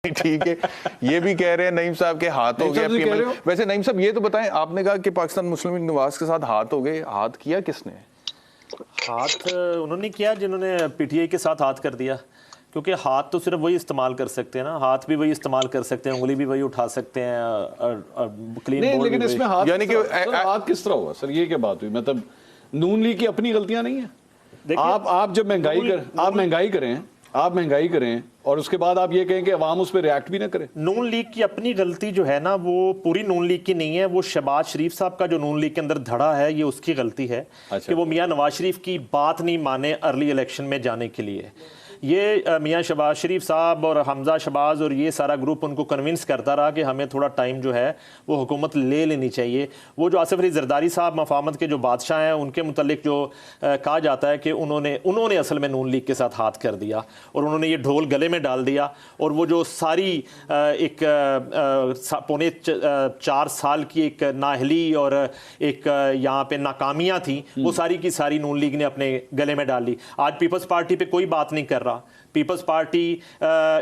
ठीक है, ये भी कह रहे हैं नईम साहब के हाथ हो गए। वैसे नईम साहब ये तो बताएं, आपने कहा कि पाकिस्तान मुस्लिम लीग नवाज के साथ हाथ हो गए, हाथ किया किसने? हाथ उन्होंने किया जिन्होंने पीटीआई के साथ हाथ कर दिया, क्योंकि हाथ तो सिर्फ वही इस्तेमाल कर सकते हैं ना, हाथ भी वही इस्तेमाल कर सकते हैं, उंगली भी वही उठा सकते हैं, क्लीन बोर्ड लेकिन इसमें हाथ यानी कि हाथ किस तरह हुआ सर? ये क्या बात हुई? मतलब नून लीग की अपनी गलतियां नहीं है? आप जब महंगाई करें और उसके बाद आप ये कहें कि अवाम उस पर रिएक्ट भी ना करे। नून लीग की अपनी गलती जो है ना, वो पूरी नून लीग की नहीं है, वो शहबाज शरीफ साहब का जो नून लीग के अंदर धड़ा है, ये उसकी गलती है। अच्छा। कि वो मियां नवाज शरीफ की बात नहीं माने अर्ली इलेक्शन में जाने के लिए। ये मियां शहबाज शरीफ साहब और हमजा शहबाज और ये सारा ग्रुप उनको कन्विंस करता रहा कि हमें थोड़ा टाइम जो है वो हुकूमत ले लेनी चाहिए। वो जो आसिफ अली जरदारी साहब मफामत के जो बादशाह हैं, उनके मुतल्लिक जो कहा जाता है कि उन्होंने असल में नून लीग के साथ हाथ कर दिया और उन्होंने ये ढोल गले में डाल दिया। और वो जो सारी एक पौने 4 साल की एक नाहली और एक यहाँ पे नाकामियाँ थी, वो सारी की सारी नून लीग ने अपने गले में डाल ली। आज पीपल्स पार्टी पे कोई बात नहीं कर रहा। पीपल्स पार्टी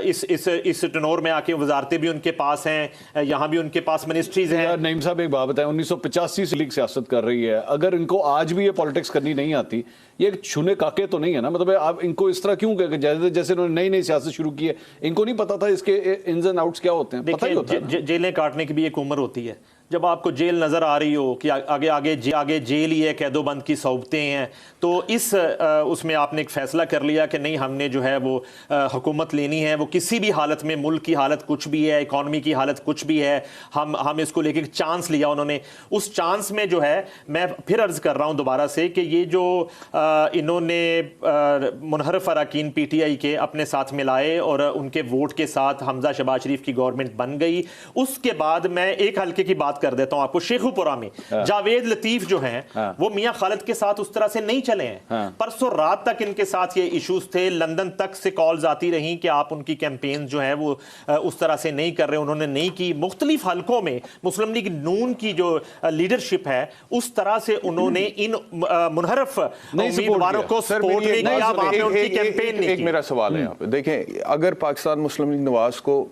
इस टनोर में आके वजारतें भी उनके पास हैं, यहाँ भी उनके पास मिनिस्ट्रीज हैं। नईम साहब एक बात बताएं, 1985 से लीग सियासत कर रही है, अगर इनको आज भी ये पॉलिटिक्स करनी नहीं आती, ये छुने काके तो नहीं है ना? मतलब आप इनको इस तरह क्यों कह, जैसे इन्होंने नई नई सियासत शुरू की है, इनको नहीं पता था इसके इन्स एंड आउट्स क्या होते हैं? पता ही होता है। जेलें काटने की भी एक उम्र होती है। जब आपको जेल नज़र आ रही हो कि आगे जेल ही है, कैदोबंद की सौबतें हैं, तो उसमें आपने एक फ़ैसला कर लिया कि नहीं, हमने जो है वो हुकूमत लेनी है, वो किसी भी हालत में, मुल्क की हालत कुछ भी है, इकॉनमी की हालत कुछ भी है, हम इसको लेके चांस लिया उन्होंने। उस चांस में जो है, मैं फिर अर्ज़ कर रहा हूँ दोबारा से कि ये जो इन्होंने मुनहरफ अरकान पीटीआई के अपने साथ मिलाए और उनके वोट के साथ हमजा शहबाज शरीफ की गवर्नमेंट बन गई। उसके बाद मैं एक हल्के की बात कर देता हूं आपको, शेखुपुरा में जावेद लतीफ जो हैं, वो मियां खालिद के साथ उस तरह से नहीं चले हैं। परसों रात तक इनके साथ ये इश्यूज थे, लंदन तक से कॉल्स आती रही कि आप उनकी कैंपेन जो है वो उस तरह से नहीं कर रहे, उन्होंने नहीं की। मुख्तलिफ हलकों में मुस्लिम लीग नून की जो लीडरशिप है, उस तरह से उन्होंने इन मुनहरफ उम्मीदवारों को सपोर्ट नहीं किया, वहां पे उनकी कैंपेन नहीं की। एक मेरा सवाल है यहाँ पे, देखें, अगर पाकिस्तान मुस्लिम लीग नवाज को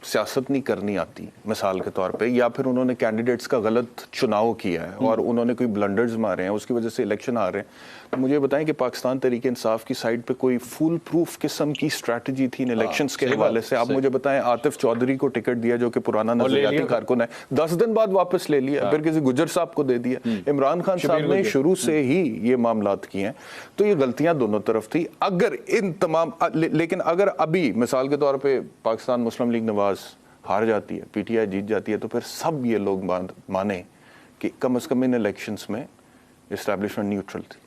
सियासत नहीं करनी आती मिसाल के तौर पे, या फिर उन्होंने कैंडिडेट्स का गलत चुनाव किया है और उन्होंने कोई ब्लंडर्स मारे हैं, उसकी वजह से इलेक्शन आ रहे हैं, तो मुझे बताएं कि पाकिस्तान तहरीक इंसाफ की साइड पे कोई फुल प्रूफ किस्म की स्ट्रैटेजी थी इन इलेक्शंस के हवाले से? आप मुझे बताएं, आतिफ चौधरी को टिकट दिया जो कि पुराना नजरियाती कारकुन है, 10 दिन बाद वापस ले लिया, फिर किसी गुजर साहब को दे दिया। इमरान खान साहब ने शुरू से ही ये मामलात किए हैं, तो ये गलतियां दोनों तरफ थी। अगर इन तमाम लेकिन अगर अभी मिसाल के तौर पर पाकिस्तान मुस्लिम लीग नवाज हार जाती है, पीटीआई जीत जाती है, तो फिर सब ये लोग माने कि कम से कम इन इलेक्शंस में एस्टैब्लिशमेंट न्यूट्रल थी।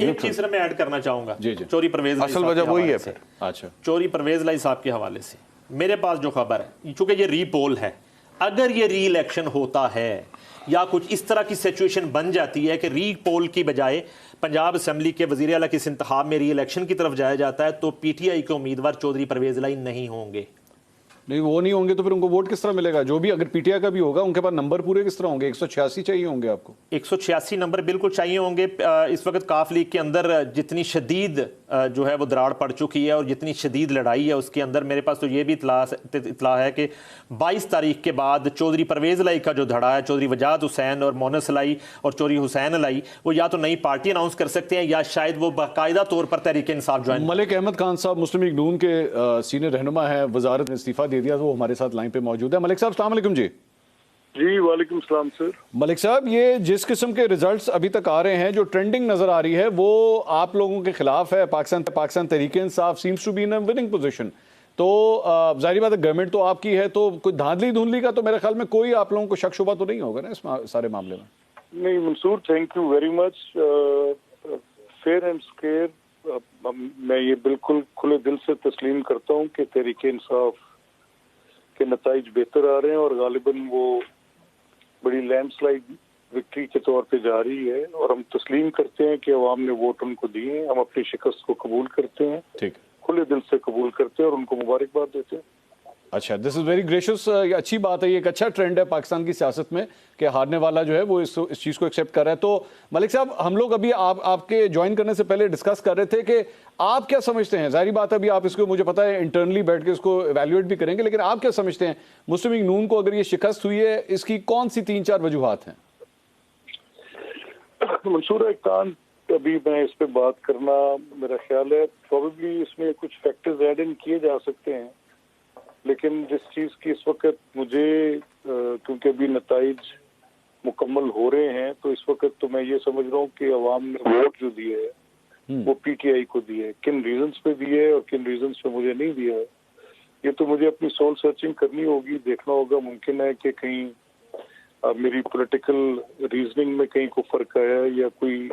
एक चीज मैं ऐड करना चाहूंगा, चोरी परवेज असल वजह वही है फिर। अच्छा, चोरी परवेज लाई साहब के हवाले से मेरे पास जो खबर है, चूंकि ये रीपोल है, अगर ये री इलेक्शन होता है या कुछ इस तरह की सिचुएशन बन जाती है कि रीपोल की बजाय पंजाब असेंबली के वजीर आला के इंतखाब में री इलेक्शन की तरफ जाया जाता है, तो पीटीआई के उम्मीदवार चौधरी परवेज लाई नहीं होंगे। नहीं, वो नहीं होंगे तो फिर उनको वोट किस तरह मिलेगा? जो भी अगर पीटीआई का भी होगा, उनके पास नंबर पूरे किस तरह होंगे? 186 चाहिए होंगे आपको। 186 नंबर बिल्कुल चाहिए होंगे। इस वक्त काफ लीग के अंदर जितनी शदीद जो है वो दराड़ पड़ चुकी है और जितनी शदीद लड़ाई है उसके अंदर, मेरे पास तो ये भी इतला है कि 22 तारीख के बाद चौधरी परवेज लाई का जो धड़ा है, चौधरी वजाहत हुसैन और मोनस लाई और चौधरी हुसैन लाई, वो या तो नई पार्टी अनाउंस कर सकते हैं या शायद वो बाकायदा तौर पर तहरीक इंसाफ ज्वाइन। मलिक अहमद खान साहब मुस्लिम लीग नून के सीनियर रहनुमा है, वजारत ने इस्तीफा दे दिया, तो वो हमारे साथ लाइन पे मौजूद है। मलिक साहब अस्सलाम वालेकुम। जी वालेकुम सलाम सर। मलिक साहब, ये जिस किस्म के रिजल्ट्स अभी तक आ रहे हैं, जो ट्रेंडिंग नजर आ रही है, वो आप लोगों के खिलाफ है। Pakistan Tehreek Insaf seems to be in a winning position. तो जाहिर बात है गवर्नमेंट तो आपकी है, तो कोई धांधली धुंधली का तो मेरे ख्याल में कोई आप लोगों को शक शुबा तो नहीं होगा ना इस सारे मामले में? नहीं Mansoor, thank you very much. Fair and square, मैं ये बिल्कुल खुले दिल से तस्लीम करता हूँ कि तहरीक इंसाफ के नताइज बेहतर आ रहे हैं और गालिबन वो बड़ी लैंडस्लाइड विक्ट्री के तौर पे जा रही है, और हम तस्लीम करते हैं कि अवाम ने वोट उनको दिए, हम अपनी शिकस्त को कबूल करते हैं, ठीक, खुले दिल से कबूल करते हैं और उनको मुबारकबाद देते हैं। अच्छा, दिस इज वेरी ग्रेशियस, ये अच्छी बात है, ये एक अच्छा ट्रेंड है पाकिस्तान की सियासत में कि हारने वाला जो है वो इस चीज़ को एक्सेप्ट कर रहा है। तो मलिक साहब, हम लोग अभी आपके ज्वाइन करने से पहले डिस्कस कर रहे थे कि आप क्या समझते हैं, जाहिर बात है अभी आप इसको, मुझे पता है इंटरनली बैठ के इसको एवेल्युएट भी करेंगे, लेकिन आप क्या समझते हैं मुस्लिम लीग नून को अगर ये शिकस्त हुई है, इसकी कौन सी 3-4 वजूहात हैं? मंसूर खान, अभी मैं इस पे बात करना, मेरा ख्याल है प्रोबेबली इसमें कुछ फैक्टर्स ऐड इन किए जा सकते हैं, लेकिन जिस चीज की इस वक्त मुझे क्योंकि अभी नताइज मुकम्मल हो रहे हैं, तो इस वक्त तो मैं ये समझ रहा हूँ कि अवाम ने वोट जो दिए है वो पीटीआई को दिए है। किन रीजंस पे दिए है और किन रीजंस पे मुझे नहीं दिया है, ये तो मुझे अपनी सोल सर्चिंग करनी होगी, देखना होगा। मुमकिन है कि कहीं मेरी पॉलिटिकल रीजनिंग में कहीं को फर्क आया, या कोई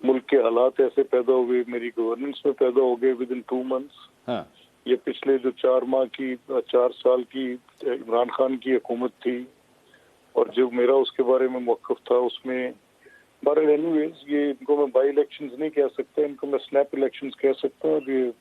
मुल्क के हालात ऐसे पैदा हो गए, मेरी गवर्नेंस में पैदा हो गए विद इन 2 months। हाँ। ये पिछले जो 4 साल की इमरान खान की हुकूमत थी, और जो मेरा उसके बारे में मौक़िफ़ था, उसमें बहरहाल एनीवेज, ये इनको मैं बाई इलेक्शंस नहीं कह सकता, इनको मैं स्नैप इलेक्शंस कह सकता हूँ। ये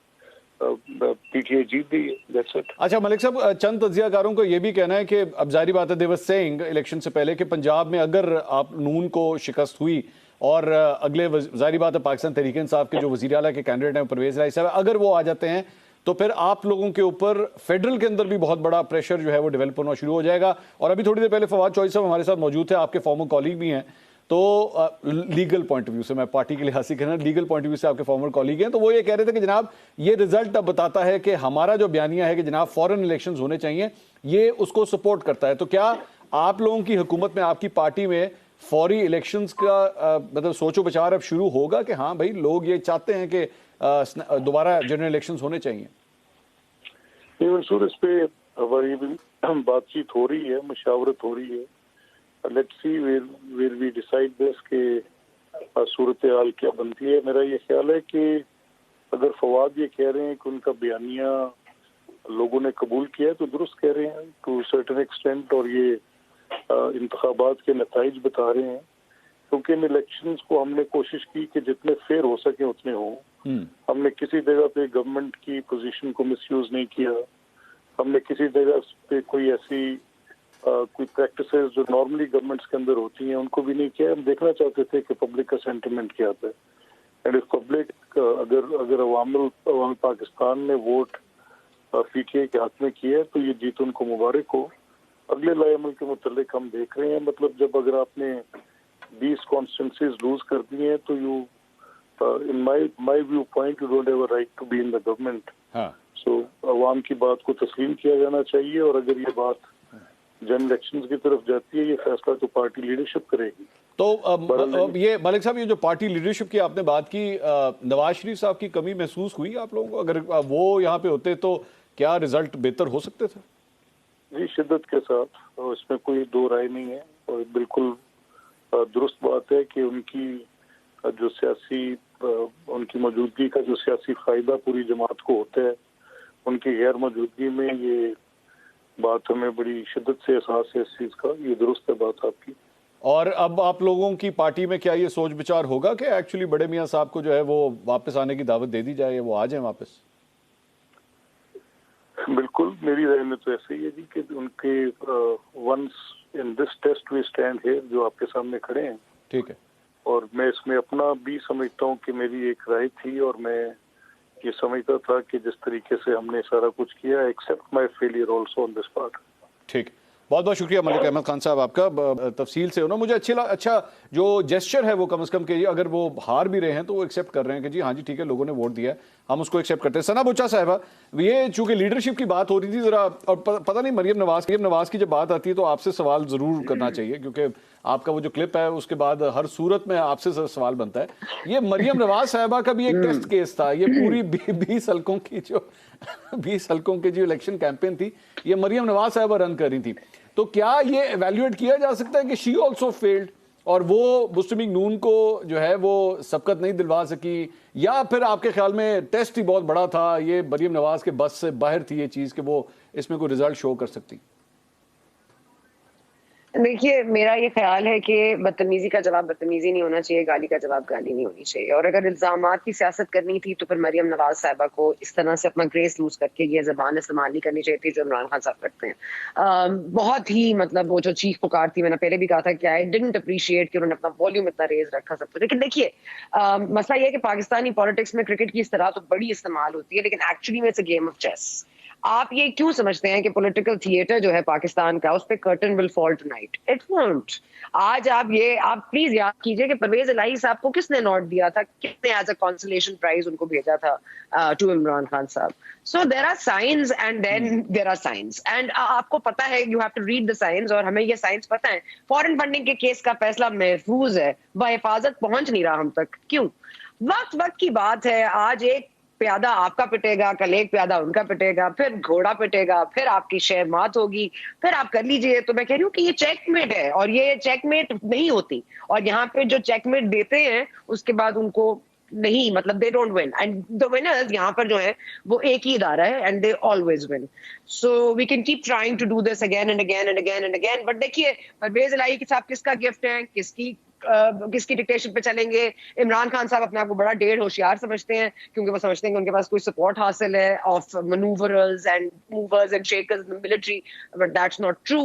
पीटीआई जीत गई, दैट्स इट। अच्छा मलिक साहब, चंद तज्जियाकारों को यह भी कहना है कि अब जारी बात है, दे वर सेइंग इलेक्शन से पहले कि पंजाब में अगर आप नून को शिकस्त हुई और अगले जारी बात है पाकिस्तान तहरीक इंसाफ के जो वज़ीर आला के कैंडिडेट हैं परवेज़ इलाही साहब, अगर वो आ जाते हैं तो फिर आप लोगों के ऊपर फेडरल के अंदर भी बहुत बड़ा प्रेशर जो है वो डेवलप होना शुरू हो जाएगा। और अभी थोड़ी देर पहले फवाद चौधरी साहब हमारे साथ मौजूद थे, आपके फॉर्मर कॉलीग भी हैं, तो लीगल पॉइंट ऑफ व्यू से, मैं पार्टी के लिहाज से कहना, लीगल पॉइंट ऑफ व्यू से आपके फॉर्मर कॉलीग हैं, तो वो ये कह रहे थे कि जनाब ये रिजल्ट अब बताता है कि हमारा जो बयानिया है कि जनाब फॉरेन इलेक्शंस होने चाहिए, ये उसको सपोर्ट करता है। तो क्या आप लोगों की हुकूमत में, आपकी पार्टी में फौरी इलेक्शंस का मतलब सोचो विचार अब शुरू होगा कि हाँ भाई लोग ये चाहते हैं कि दोबारा जनरल इलेक्शंस होने चाहिए? मंसूर, इस पे हमारी बातचीत हो रही है, मशावरत हो रही है। Let's see where we decide this के सूरत हाल क्या बनती है। मेरा ये ख्याल है कि अगर फवाद ये कह रहे हैं कि उनका बयानिया लोगों ने कबूल किया है, तो दुरुस्त कह रहे हैं टू सर्टेन एक्सटेंट, और ये इंतखाबात के नताइज बता रहे हैं, क्योंकि इन इलेक्शंस को हमने कोशिश की कि जितने फेयर हो सके उतने हों। हमने किसी जगह पे गवर्नमेंट की पोजीशन को मिसयूज नहीं किया, हमने किसी जगह पे कोई ऐसी कोई प्रैक्टिसेस जो नॉर्मली गवर्नमेंट्स के अंदर होती हैं उनको भी नहीं किया। हम देखना चाहते थे कि पब्लिक का सेंटिमेंट क्या था, एंड इफ पब्लिक अगर अवाम पाकिस्तान ने वोट पीटीआई के हक में किया है, तो ये जीत उनको मुबारक हो। अगले लाएमल के मुतल्लिक हम देख रहे हैं, मतलब जब अगर आपने 20 कॉन्स्टिट्यूंसीज लूज कर दी हैं, तो you in my viewpoint you don't have a right to be in the government। so अवाम की बात को तस्लीम किया जाना चाहिए, और अगर ये बात जनरल इलेक्शंस की तरफ जाती है, ये फैसला तो पार्टी लीडरशिप करेगी। तो ये मलिक साहब, ये जो पार्टी लीडरशिप की आपने बात की, नवाज शरीफ साहब की कमी महसूस हुई आप लोगों को? अगर वो यहाँ पे होते तो क्या रिजल्ट बेहतर हो सकते थे? जी, शिद्दत के साथ, और इसमें कोई दो राय नहीं है, और बिल्कुल दुरुस्त बात है कि उनकी जो सियासी उनकी मौजूदगी का जो सियासी फायदा पूरी जमात को होता है, उनकी गैर मौजूदगी में ये बात हमें बड़ी शिद्दत से एहसास है इस चीज़ का। ये दुरुस्त है बात आपकी। और अब आप लोगों की पार्टी में क्या ये सोच विचार होगा कि एक्चुअली बड़े मियाँ साहब को जो है वो वापस आने की दावत दे दी जाए, वो आ जाए वापस? बिल्कुल, मेरी राय में तो ऐसे ही है जी कि उनके once in this test we stand here, जो आपके सामने खड़े हैं, ठीक है, और मैं इसमें अपना भी समझता हूँ कि मेरी एक राय थी, और मैं ये समझता था कि जिस तरीके से हमने सारा कुछ किया, accept my failure also on this part. ठीक, बहुत बहुत शुक्रिया मलिक अहमद खान साहब आपका, तफसील से उन्होंने मुझे अच्छा जो जेस्चर है वो कम से कम के, अगर वो हार भी रहे हैं तो वो एक्सेप्ट कर रहे हैं कि जी हाँ जी ठीक है, लोगों ने वोट दिया है, हम उसको एक्सेप्ट करते हैं। सना बुच्चा साहबा, ये चूंकि लीडरशिप की बात हो रही थी ज़रा, और पता नहीं मरियम नवाज की जब बात आती है तो आपसे सवाल ज़रूर करना चाहिए, क्योंकि आपका वो जो क्लिप है उसके बाद हर सूरत में आपसे सवाल बनता है। ये मरियम नवाज साहबा का भी एक टेस्ट केस था, ये पूरी 20 हल्कों की जो 20 हल्कों की जो इलेक्शन कैंपेन थी, ये मरियम नवाज साहबा रन कर रही थी। तो क्या ये एवेल्युएट किया जा सकता है कि शी ऑल्सो फेल्ड, और वो मुस्लिम लीग नून को जो है वो सबकत नहीं दिलवा सकी, या फिर आपके ख्याल में टेस्ट ही बहुत बड़ा था, ये मरियम नवाज के बस से बाहर थी ये चीज़ कि वो इसमें कोई रिजल्ट शो कर सकती? देखिए, मेरा ये ख्याल है कि बदतमीज़ी का जवाब बदतमीज़ी नहीं होना चाहिए, गाली का जवाब गाली नहीं होनी चाहिए। और अगर इल्ज़ामात की सियासत करनी थी तो फिर मरियम नवाज़ साहिबा को इस तरह से अपना ग्रेस लूज़ करके ये ज़बान इस्तेमाल नहीं करनी चाहिए थी जो इमरान खान साहब करते हैं। बहुत ही मतलब वो जो चीख पुकार थी, मैंने पहले भी कहा था कि आई डिडंट अप्रिशिएट कि उन्होंने अपना वॉल्यूम इतना रेज़ रखा सब कुछ। लेकिन देखिए, मसला ये है कि पाकिस्तानी पॉलिटिक्स में क्रिकेट की इस तरह तो बड़ी इस्तेमाल होती है, लेकिन एक्चुअली में it's a game of chess. आप ये क्यों समझते हैं कि पॉलिटिकल थिएटर जो है पाकिस्तान का, उस पे curtain will fall tonight? It won't. आज आप प्लीज याद कीजिए कि परवेज इलाही साहब को किसने नॉट दिया था, किसने एज अ कंसोलेशन प्राइज उनको भेजा था टू इमरान खान साहब। So there are science and then there are science, and आपको पता है, you have to read the science, और हमें ये साइंस पता है। फॉरेन फंडिंग के केस का फैसला महफूज है, बहिफाजत पहुंच नहीं रहा हम तक। क्यों? वक्त वक्त की बात है। आज एक प्यादा आपका पिटेगा, कल एक प्यादा उनका पिटेगा, फिर घोड़ा पिटेगा, फिर आपकी शेर मात होगी, फिर आप कर लीजिए। तो मैं कह रही हूँ कि ये चेकमेट है, और ये चेकमेट नहीं होती। और यहाँ पे जो चेकमेट देते हैं उसके बाद उनको नहीं, मतलब they don't win, and the winners यहाँ पर जो है वो एक ही इदारा है, and they always win. So we can keep trying to do this again and again and again and again. But देखिए, परवेज इलाही के साथ किसका गिफ्ट है, किसकी डिक्टेशन पे चलेंगे? इमरान खान साहब अपने आप को बड़ा डेढ़ होशियार समझते हैं, क्योंकि वो समझते हैं कि उनके पास कोई सपोर्ट हासिल है of maneuverers and movers and shakers in the military, but that's not true.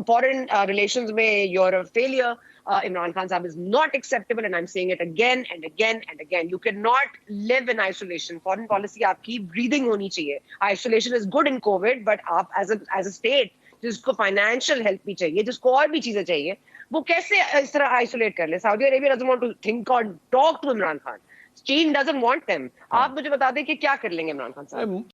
Foreign relations में you're a failure. Imran Khan Sahab is not acceptable, and I'm saying it again and again and again. You cannot live in isolation. Foreign policy आपकी breathing होनी चाहिए. Isolation is good in COVID, but आप as a state जिसको financial help भी चाहिए, जिसको और भी चीजें चाहिए, वो कैसे इस तरह आइसोलेट कर ले? Saudi Arabia doesn't want to think और टॉक टू इमरान खान. चीन डजंट वांट देम. आप मुझे बता दें कि क्या कर लेंगे इमरान खान साहब?